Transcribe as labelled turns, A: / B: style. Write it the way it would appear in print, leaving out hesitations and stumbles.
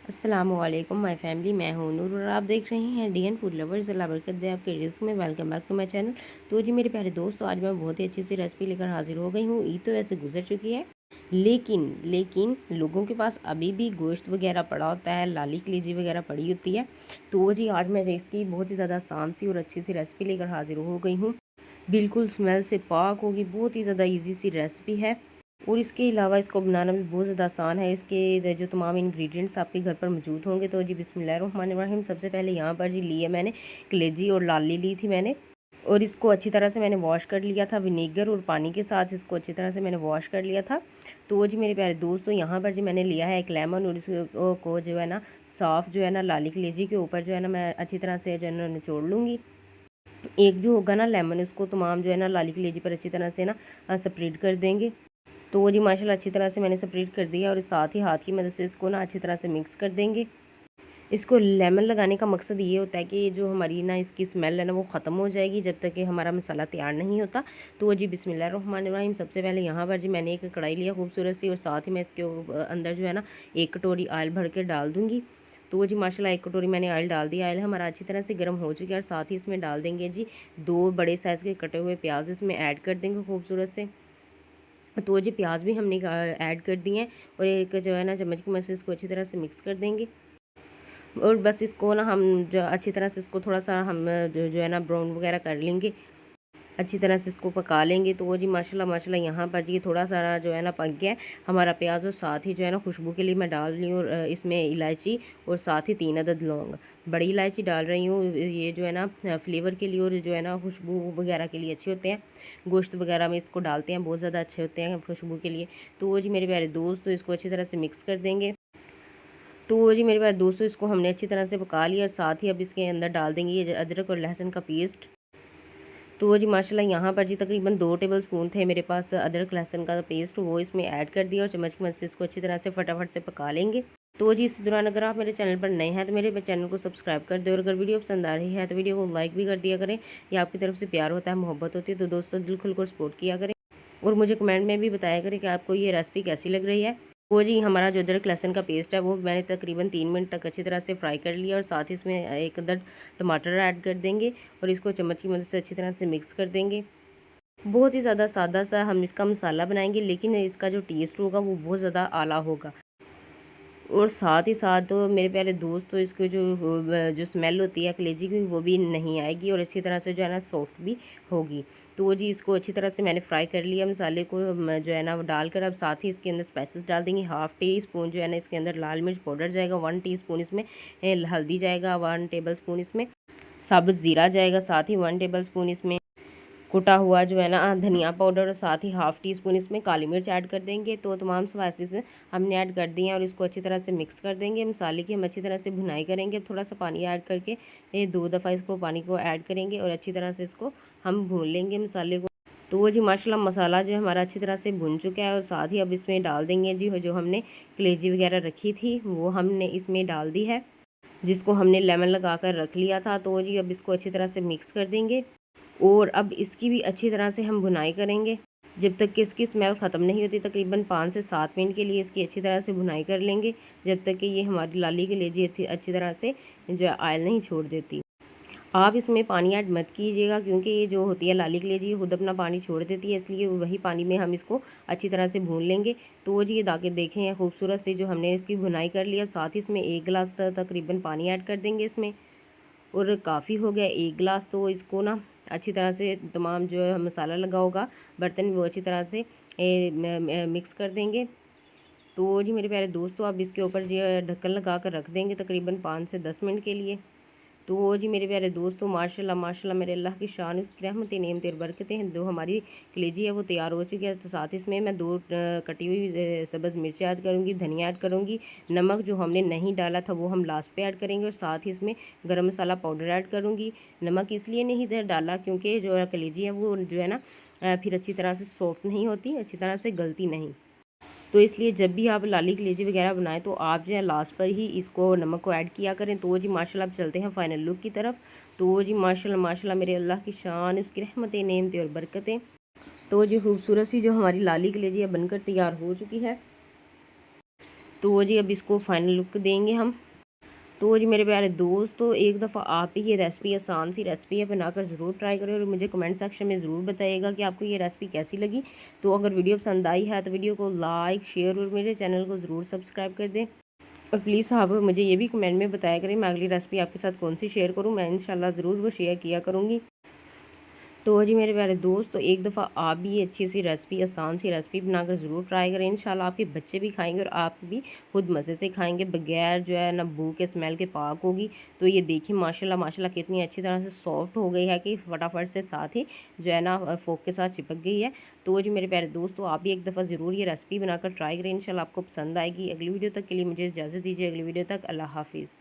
A: अस्सलामुअलैकुम my family, मैं हूं नूर और आप देख रहे हैं डीएन फूड लवर्स। अल्लाह बरकत दे आपके रिस्क में। Welcome back to my channel. तो जी मेरे प्यारे दोस्तों, आज मैं बहुत ही अच्छी सी रेसिपी लेकर हाजिर हो गई हूँ। ईद तो वैसे गुजर चुकी है, लेकिन लोगों के पास अभी भी गोश्त वगैरह पड़ा होता है, लाली कलीजी वगैरह पड़ी होती है। तो जी आज मैं इसकी बहुत ही ज़्यादा आसान सी और अच्छी सी रेसिपी लेकर हाजिर हो गई हूँ। बिल्कुल स्मेल से पाक होगी, बहुत ही ज़्यादा ईजी सी रेसिपी है और इसके अलावा इसको बनाना भी बहुत ज़्यादा आसान है। इसके जो तमाम इंग्रेडिएंट्स आपके घर पर मौजूद होंगे। तो जी बिस्मिल्लाहिर्रहमानिर्रहीम। सबसे पहले यहाँ पर जी लिए मैंने कलेजी और लाली ली थी मैंने, और इसको अच्छी तरह से मैंने वॉश कर लिया था। विनेगर और पानी के साथ इसको अच्छी तरह से मैंने वॉश कर लिया था। तो जी मेरे प्यारे दोस्तों, यहाँ पर जी मैंने लिया है एक लेमन, और इसको जो है ना साफ़ जो है ना लाली कलेजी के ऊपर जो है ना मैं अच्छी तरह से जो है ना निचोड़ लूँगी। एक जो होगा ना लेमन, इसको तमाम जो है ना लाली कलेजी पर अच्छी तरह से ना स्प्रेड कर देंगे। तो वो जी माशाल्लाह अच्छी तरह से मैंने सेपरेट कर दिया, और साथ ही हाथ की मदद से इसको ना अच्छी तरह से मिक्स कर देंगे। इसको लेमन लगाने का मकसद ये होता है कि जो हमारी ना इसकी स्मेल है ना वो ख़त्म हो जाएगी जब तक कि हमारा मसाला तैयार नहीं होता। तो वो जी बिस्मिल्लाहिर्रहमानिर्रहीम। सबसे पहले यहाँ पर जी मैंने एक कढ़ाई लिया खूबसूरत सी, और साथ ही मैं इसके अंदर जो है ना 1 कटोरी ऑयल भर के डाल दूँगी। तो वो जी माशाल्लाह 1 कटोरी मैंने ऑयल डाल दिया। ऑयल हमारा अच्छी तरह से गर्म हो चुका है, और साथ ही इसमें डाल देंगे जी 2 बड़े साइज़ के कटे हुए प्याज इसमें ऐड कर देंगे खूबसूरत से। तो वो जी प्याज भी हमने ऐड कर दिए हैं, और एक जो है ना चम्मच की मदद से इसको अच्छी तरह से मिक्स कर देंगे। और बस इसको ना हम जो अच्छी तरह से इसको थोड़ा सा हम जो है ना ब्राउन वगैरह कर लेंगे, अच्छी तरह से इसको पका लेंगे। तो वो जी माशाल्लाह माशाल्लाह यहाँ पर जी थोड़ा सारा जो है ना पक गया है हमारा प्याज, और साथ ही जो है ना खुशबू के लिए मैं डाल रही हूँ इसमें इलायची, और साथ ही 3 अदद लौंग। बड़ी इलायची डाल रही हूँ, ये जो है ना फ्लेवर के लिए और जो है ना खुशबू वगैरह के लिए अच्छे होते हैं। गोश्त वगैरह में इसको डालते हैं, बहुत ज़्यादा अच्छे होते हैं खुशबू के लिए। तो वो जी मेरे प्यारे दोस्त, तो इसको अच्छी तरह से मिक्स कर देंगे। तो वो जी मेरे प्यारे दोस्तों, इसको हमने अच्छी तरह से पका लिया, और साथ ही अब इसके अंदर डाल देंगे ये अदरक और लहसुन का पेस्ट। तो वो जी माशाल्लाह यहाँ पर जी तकरीबन 2 टेबल स्पून थे मेरे पास अदरक लहसुन का पेस्ट, वो इसमें ऐड कर दिया, और चम्मच की मदद से इसको अच्छी तरह से फटाफट से पका लेंगे। तो जी इस दौरान अगर आप मेरे चैनल पर नए हैं तो मेरे चैनल को सब्सक्राइब कर दें, और अगर वीडियो पसंद आ रही है तो वीडियो को लाइक भी कर दिया करें। ये आपकी तरफ से प्यार होता है, मोहब्बत होती है। तो दोस्तों दिल खुलकर सपोर्ट किया करें, और मुझे कमेंट में भी बताया करें कि आपको ये रेसिपी कैसी लग रही है। वो जी हमारा जो अदरक लहसुन का पेस्ट है वो मैंने तकरीबन 3 मिनट तक अच्छी तरह से फ्राई कर लिया, और साथ ही इसमें एक अदद टमाटर ऐड कर देंगे, और इसको चम्मच की मदद से अच्छी तरह से मिक्स कर देंगे। बहुत ही ज़्यादा सादा सा हम इसका मसाला बनाएंगे, लेकिन इसका जो टेस्ट होगा वो बहुत ज़्यादा आला होगा। और साथ ही साथ तो मेरे प्यारे दोस्त, तो इसकी जो स्मेल होती है कलेजी की वो भी नहीं आएगी, और अच्छी तरह से जो है ना सॉफ्ट भी होगी। तो वो जी इसको अच्छी तरह से मैंने फ्राई कर लिया मसाले को जो है ना वो डालकर। अब साथ ही इसके अंदर स्पाइसेस डाल देंगे। 1/2 टी स्पून जो है ना इसके अंदर लाल मिर्च पाउडर जाएगा, 1 टीस्पून इसमें हल्दी जाएगा, 1 टेबल स्पून इसमें साबुत ज़ीरा जाएगा, साथ ही 1 टेबल स्पून इसमें कुटा हुआ जो है ना धनिया पाउडर, और साथ ही 1/2 टीस्पून इसमें काली मिर्च ऐड कर देंगे। तो तमाम स्पाइसेस हमने ऐड कर दिए हैं, और इसको अच्छी तरह से मिक्स कर देंगे। मसाले की हम अच्छी तरह से भुनाई करेंगे, थोड़ा सा पानी ऐड करके 2 दफ़ा इसको पानी को ऐड करेंगे, और अच्छी तरह से इसको हम भून लेंगे मसाले को। तो वो जी माशाल्लाह मसाला जो है हमारा अच्छी तरह से भुन चुका है, और साथ ही अब इसमें डाल देंगे जी जो हमने कलेजी वगैरह रखी थी वो हमने इसमें डाल दी है, जिसको हमने लेमन लगा कर रख लिया था। तो जी अब इसको अच्छी तरह से मिक्स कर देंगे, और अब इसकी भी अच्छी तरह से हम भुनाई करेंगे जब तक कि इसकी स्मेल ख़त्म नहीं होती। तकरीबन 5 से 7 मिनट के लिए इसकी अच्छी तरह से भुनाई कर लेंगे, जब तक कि ये हमारी लाली कलेजी अच्छी तरह से जो है ऑयल नहीं छोड़ देती। आप इसमें पानी ऐड मत कीजिएगा, क्योंकि ये जो होती है लाली कलेजी ये खुद अपना पानी छोड़ देती है, इसलिए वही पानी में हम इसको अच्छी तरह से भून लेंगे। तो वो जी ये दागे देखें हैं खूबसूरत से जो हमने इसकी भुनाई कर लिया। साथ ही इसमें 1 गिलास तकरीबन पानी ऐड कर देंगे इसमें, और काफ़ी हो गया 1 गिलास। तो इसको ना अच्छी तरह से तमाम जो है मसाला लगा होगा बर्तन वो अच्छी तरह से मिक्स कर देंगे। तो जी मेरे प्यारे दोस्तों, अब इसके ऊपर जो है ढक्कन लगा कर रख देंगे तकरीबन 5 से 10 मिनट के लिए। तो जी मेरे प्यारे दोस्तों, माशाल्लाह माशाल्लाह मेरे अल्लाह की शान, उसकी रहमतें नेमतें बरकतें हैं। जो हमारी कलेजी है वो तैयार हो चुकी है। तो साथ इसमें मैं 2 कटी हुई सब्ज़ मिर्च ऐड करूँगी, धनिया ऐड करूँगी। नमक जो हमने नहीं डाला था वो हम लास्ट पे ऐड करेंगे, और साथ ही इसमें गरम मसाला पाउडर ऐड करूँगी। नमक इसलिए नहीं डाला क्योंकि जो कलेजी है वो जो है ना फिर अच्छी तरह से सॉफ्ट नहीं होती, अच्छी तरह से गलती नहीं। तो इसलिए जब भी आप लाली कलेजी वगैरह बनाएं तो आप जो है लास्ट पर ही इसको नमक को ऐड किया करें। तो जी माशाल्लाह अब चलते हैं फाइनल लुक की तरफ। तो जी माशाल्लाह माशाल्लाह मेरे अल्लाह की शान, उसकी रहमतें नेमतें और बरकतें। तो जी खूबसूरत सी जो हमारी लाली कलेजी है बनकर तैयार हो चुकी है। तो जी अब इसको फाइनल लुक देंगे हम। तो जी मेरे प्यारे दोस्तों, एक दफ़ा आप ही ये रेसिपी, आसान सी रेसिपी है, बनाकर ज़रूर ट्राई करें और मुझे कमेंट सेक्शन में ज़रूर बताइएगा कि आपको ये रेसिपी कैसी लगी। तो अगर वीडियो पसंद आई है तो वीडियो को लाइक, शेयर और मेरे चैनल को ज़रूर सब्सक्राइब कर दें। और प्लीज़ आप मुझे ये भी कमेंट में बताया करें मैं अगली रेसिपी आपके साथ कौन सी शेयर करूँ, मैं इंशाल्लाह ज़रूर वो शेयर किया करूँगी। तो जी मेरे प्यारे दोस्त, तो एक दफ़ा आप भी ये अच्छी सी रेसिपी, आसान सी रेसिपी बनाकर ज़रूर ट्राई करें। इंशाल्लाह आपके बच्चे भी खाएंगे और आप भी खुद मज़े से खाएंगे, बगैर जो है ना बू के स्मेल के पाक होगी। तो ये देखिए माशाल्लाह माशाल्लाह कितनी अच्छी तरह से सॉफ्ट हो गई है कि फटाफट से साथ ही जो है ना फोक के साथ चिपक गई है। तो जी मेरे प्यारे दोस्तों, आप भी एक दफ़ा ज़रूर ये रेसिपी बनाकर ट्राई करें, इंशाल्लाह आपको पसंद आएगी। अगली वीडियो तक के लिए मुझे इजाज़त दीजिए। अगली वीडियो तक अल्लाह हाफिज़।